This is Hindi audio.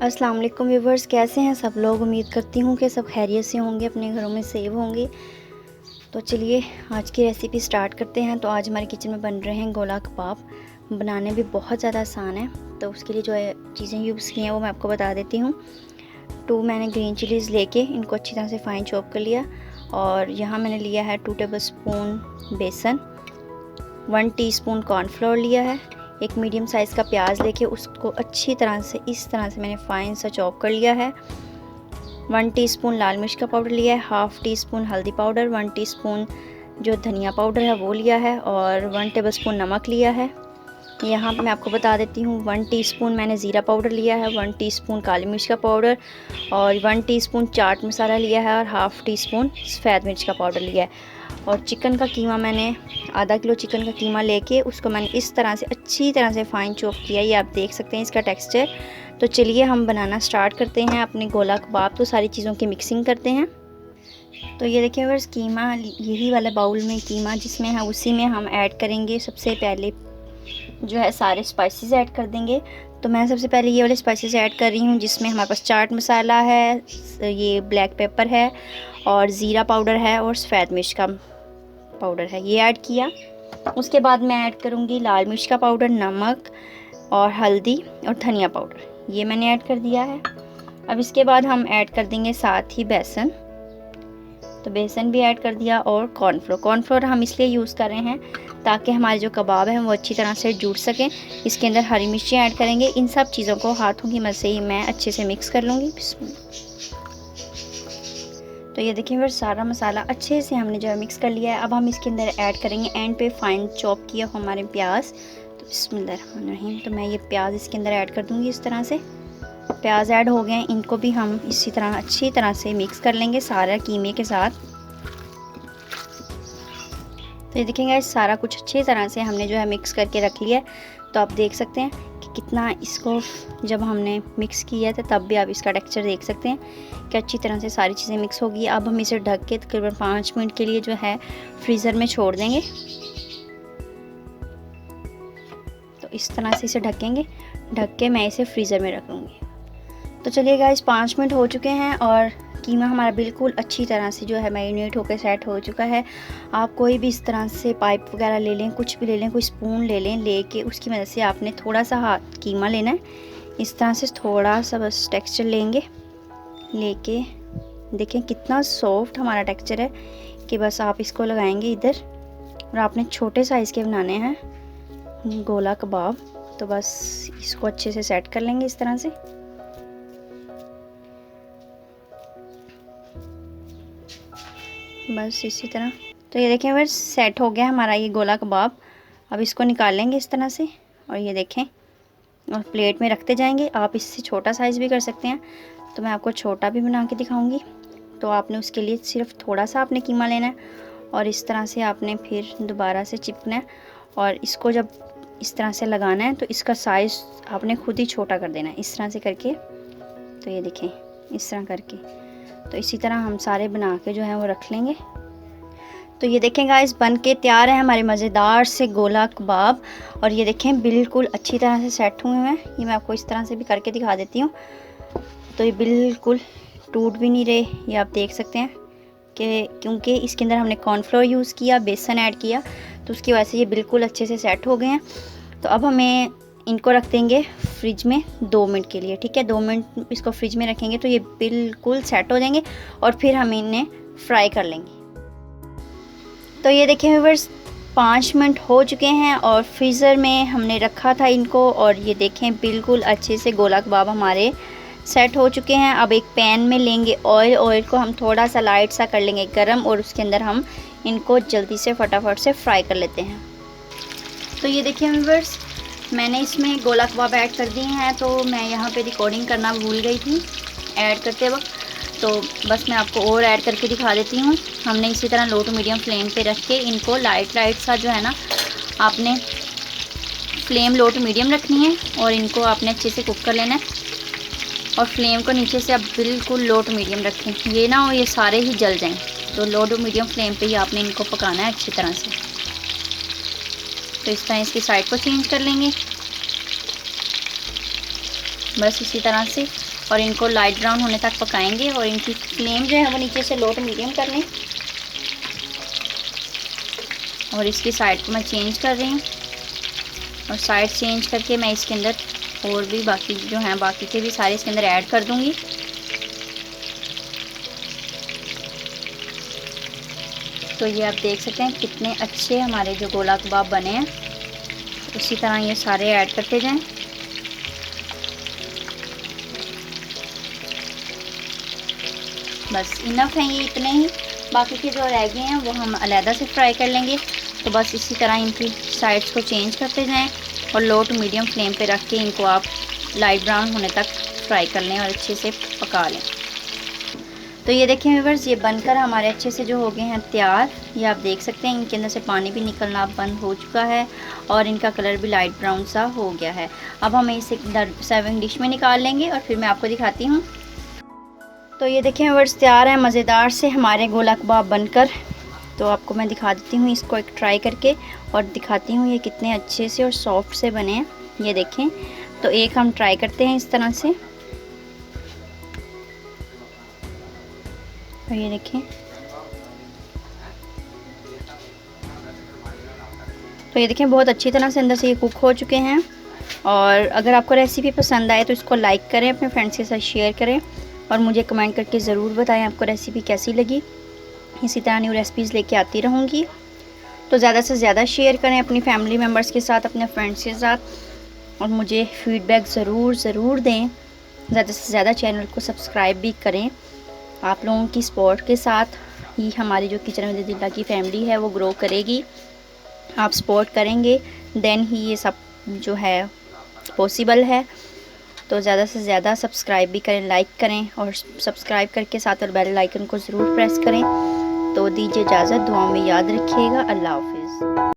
अस्सलाम वालेकुम व्यूवर्स, कैसे हैं सब लोग। उम्मीद करती हूँ कि सब खैरियत से होंगे, अपने घरों में सेव होंगे। तो चलिए आज की रेसिपी स्टार्ट करते हैं। तो आज हमारे किचन में बन रहे हैं गोला कबाब। बनाने भी बहुत ज़्यादा आसान है। तो उसके लिए जो है चीज़ें यूज़ की हैं वो मैं आपको बता देती हूँ। 2 मैंने ग्रीन चिलीज़ लेके इनको अच्छी तरह से फ़ाइन चॉप कर लिया। और यहाँ मैंने लिया है 2 टेबल स्पून बेसन, 1 टीस्पून कॉर्नफ्लोर लिया है। एक मीडियम साइज़ का प्याज लेके उसको अच्छी तरह से इस तरह से मैंने फ़ाइन सा चॉप कर लिया है। 1 टीस्पून लाल मिर्च का पाउडर लिया है, हाफ़ टीस्पून हल्दी पाउडर, 1 टीस्पून जो धनिया पाउडर है वो लिया है और 1 टेबलस्पून नमक लिया है। यहाँ पे मैं आपको बता देती हूँ 1 टीस्पून मैंने ज़ीरा पाउडर लिया है, 1 टीस्पून काली मिर्च का पाउडर और 1 टीस्पून चाट मसाला लिया है और हाफ़ टीस्पून सफ़ेद मिर्च का पाउडर लिया है। और चिकन का कीमा मैंने आधा किलो चिकन का कीमा लेके उसको मैंने इस तरह से अच्छी तरह से फ़ाइन चॉप किया। ये आप देख सकते हैं इसका टेक्सचर। तो चलिए हम बनाना स्टार्ट करते हैं अपने गोला कबाब। तो सारी चीज़ों की मिक्सिंग करते हैं। तो ये देखिए बस कीमा, यही वाला बाउल में कीमा जिसमें है उसी में हम ऐड करेंगे। सबसे पहले जो है सारे स्पाइसेस ऐड कर देंगे। तो मैं सबसे पहले ये वाले स्पाइसेस ऐड कर रही हूँ जिसमें हमारे पास चाट मसाला है, ये ब्लैक पेपर है और ज़ीरा पाउडर है और सफ़ेद मिर्च का पाउडर है, ये ऐड किया। उसके बाद मैं ऐड करूँगी लाल मिर्च का पाउडर, नमक और हल्दी और धनिया पाउडर, ये मैंने ऐड कर दिया है। अब इसके बाद हम ऐड कर देंगे साथ ही बेसन। तो बेसन भी ऐड कर दिया और कॉर्नफ्लोर हम इसलिए यूज़ कर रहे हैं ताकि हमारे जो कबाब हैं वो अच्छी तरह से जुड़ सकें। इसके अंदर हरी मिर्ची ऐड करेंगे। इन सब चीज़ों को हाथों की मदद से ही मैं अच्छे से मिक्स कर लूँगी। तो ये देखिए फिर सारा मसाला अच्छे से हमने जो है मिक्स कर लिया है। अब हम इसके अंदर ऐड करेंगे एंड पे फाइन चॉप किया हमारे प्याज। तो बिस्मिल्लाहिर्रहमानिर्रहीम। तो मैं ये प्याज इसके अंदर ऐड कर दूँगी। इस तरह से प्याज ऐड हो गए, इनको भी हम इसी तरह अच्छी तरह से मिक्स कर लेंगे सारा कीमे के साथ। तो ये देखेंगे सारा कुछ अच्छी तरह से हमने जो है मिक्स करके रख लिया है। तो आप देख सकते हैं कि कितना इसको जब हमने मिक्स किया था तब भी आप इसका टेक्सचर देख सकते हैं कि अच्छी तरह से सारी चीज़ें मिक्स होगी। अब हम इसे ढक के तकरीबन 5 मिनट के लिए जो है फ्रीज़र में छोड़ देंगे। तो इस तरह से इसे ढकेंगे, ढक के मैं इसे फ्रीज़र में रखूँगी। तो चलिए गाइस 5 मिनट हो चुके हैं और कीमा हमारा बिल्कुल अच्छी तरह से जो है मैरिनेट होकर सेट हो चुका है। आप कोई भी इस तरह से पाइप वगैरह ले लें, कुछ भी ले लें, कोई स्पून ले लें, लेके उसकी मदद से आपने थोड़ा सा हाथ कीमा लेना है। इस तरह से थोड़ा सा बस टेक्सचर लेंगे, लेके देखें कितना सॉफ्ट हमारा टेक्सचर है कि बस आप इसको लगाएंगे इधर। और आपने छोटे साइज़ के बनाने हैं गोला कबाब। तो बस इसको अच्छे से सेट कर लेंगे इस तरह से। बस इसी तरह। तो ये देखें बस सेट हो गया हमारा ये गोला कबाब। अब इसको निकालेंगे इस तरह से और ये देखें और प्लेट में रखते जाएंगे। आप इससे छोटा साइज़ भी कर सकते हैं, तो मैं आपको छोटा भी बना के दिखाऊंगी। तो आपने उसके लिए सिर्फ थोड़ा सा आपने कीमा लेना है और इस तरह से आपने फिर दोबारा से चिपकना है और इसको जब इस तरह से लगाना है तो इसका साइज़ आपने खुद ही छोटा कर देना है इस तरह से करके। तो ये देखें इस तरह करके। तो इसी तरह हम सारे बना के जो है वो रख लेंगे। तो ये देखें गाइस बन के तैयार है हमारे मज़ेदार से गोला कबाब। और ये देखें बिल्कुल अच्छी तरह से सेट हुए हैं। ये मैं आपको इस तरह से भी करके दिखा देती हूँ। तो ये बिल्कुल टूट भी नहीं रहे, ये आप देख सकते हैं कि क्योंकि इसके अंदर हमने कॉर्नफ्लोर यूज़ किया, बेसन ऐड किया, तो उसकी वजह से ये बिल्कुल अच्छे से सेट हो गए हैं। तो अब हमें इनको रख देंगे फ्रिज में 2 मिनट के लिए। ठीक है, 2 मिनट इसको फ्रिज में रखेंगे तो ये बिल्कुल सेट हो जाएंगे और फिर हम इन्हें फ्राई कर लेंगे। तो ये देखें व्यूअर्स 5 मिनट हो चुके हैं और फ्रीज़र में हमने रखा था इनको और ये देखें बिल्कुल अच्छे से गोला कबाब हमारे सेट हो चुके हैं। अब एक पैन में लेंगे ऑयल को हम थोड़ा सा लाइट सा कर लेंगे गरम और उसके अंदर हम इनको जल्दी से फटाफट से फ्राई कर लेते हैं। तो ये देखिए व्यूअर्स मैंने इसमें गोला कबाब ऐड कर दिए हैं। तो मैं यहाँ पे रिकॉर्डिंग करना भूल गई थी ऐड करते वक्त, तो बस मैं आपको और ऐड करके दिखा देती हूँ। हमने इसी तरह लो टू मीडियम फ्लेम पे रख के इनको लाइट सा जो है ना, आपने फ्लेम लो टू मीडियम रखनी है और इनको आपने अच्छे से कुक कर लेना है। और फ्लेम को नीचे से आप बिल्कुल लो टू मीडियम रखें, ये ना हो ये सारे ही जल जाएँ। तो लो टू मीडियम फ्लेम पे ही आपने इनको पकाना है अच्छी तरह से। तो इस तरह इसकी साइड को चेंज कर लेंगे। बस इसी तरह से और इनको लाइट ब्राउन होने तक पकाएंगे। और इनकी फ्लेम जो है वो नीचे से लो टू मीडियम कर लें। और इसकी साइड को मैं चेंज कर रही हूँ, और साइड चेंज करके मैं इसके अंदर और भी बाकी जो हैं बाकी के भी सारे इसके अंदर ऐड कर दूँगी। तो ये आप देख सकते हैं कितने अच्छे हमारे जो गोला कबाब बने हैं। उसी तरह ये सारे ऐड करते जाएं। बस इनफ है ये इतने ही, बाकी के जो रह गए हैं वो हम अलहदा से फ्राई कर लेंगे। तो बस इसी तरह इनकी साइड्स को चेंज करते जाएं और लो टू मीडियम फ्लेम पे रख के इनको आप लाइट ब्राउन होने तक फ्राई कर लें और अच्छे से पका लें। तो ये देखें व्यूअर्स, ये बनकर हमारे अच्छे से जो हो गए हैं तैयार। ये आप देख सकते हैं इनके अंदर से पानी भी निकलना बंद हो चुका है और इनका कलर भी लाइट ब्राउन सा हो गया है। अब हम इसे सर्विंग डिश में निकाल लेंगे और फिर मैं आपको दिखाती हूँ। तो ये देखें व्यूअर्स, तैयार है मज़ेदार से हमारे गोला कबाब बनकर। तो आपको मैं दिखा देती हूँ इसको एक ट्राई करके और दिखाती हूँ ये कितने अच्छे से और सॉफ्ट से बने हैं। ये देखें, तो एक हम ट्राई करते हैं इस तरह से। और ये देखें, तो ये देखें बहुत अच्छी तरह से अंदर से ये कुक हो चुके हैं। और अगर आपको रेसिपी पसंद आए तो इसको लाइक करें, अपने फ्रेंड्स के साथ शेयर करें और मुझे कमेंट करके ज़रूर बताएं आपको रेसिपी कैसी लगी। इसी तरह न्यू रेसिपीज़ लेके आती रहूँगी। तो ज़्यादा से ज़्यादा शेयर करें अपनी फैमिली मेम्बर्स के साथ, अपने फ्रेंड्स के साथ, और मुझे फ़ीडबैक ज़रूर दें। ज़्यादा से ज़्यादा चैनल को सब्सक्राइब भी करें। आप लोगों की सपोर्ट के साथ ही हमारी जो किचन विद दिल्ला की फैमिली है वो ग्रो करेगी। आप सपोर्ट करेंगे देन ही ये सब जो है पॉसिबल है। तो ज़्यादा से ज़्यादा सब्सक्राइब भी करें, लाइक करें और सब्सक्राइब करके साथ और बेल आइकन को ज़रूर प्रेस करें। तो दीजिए इजाज़त, दुआओं में याद रखिएगा। अल्लाह हाफिज़।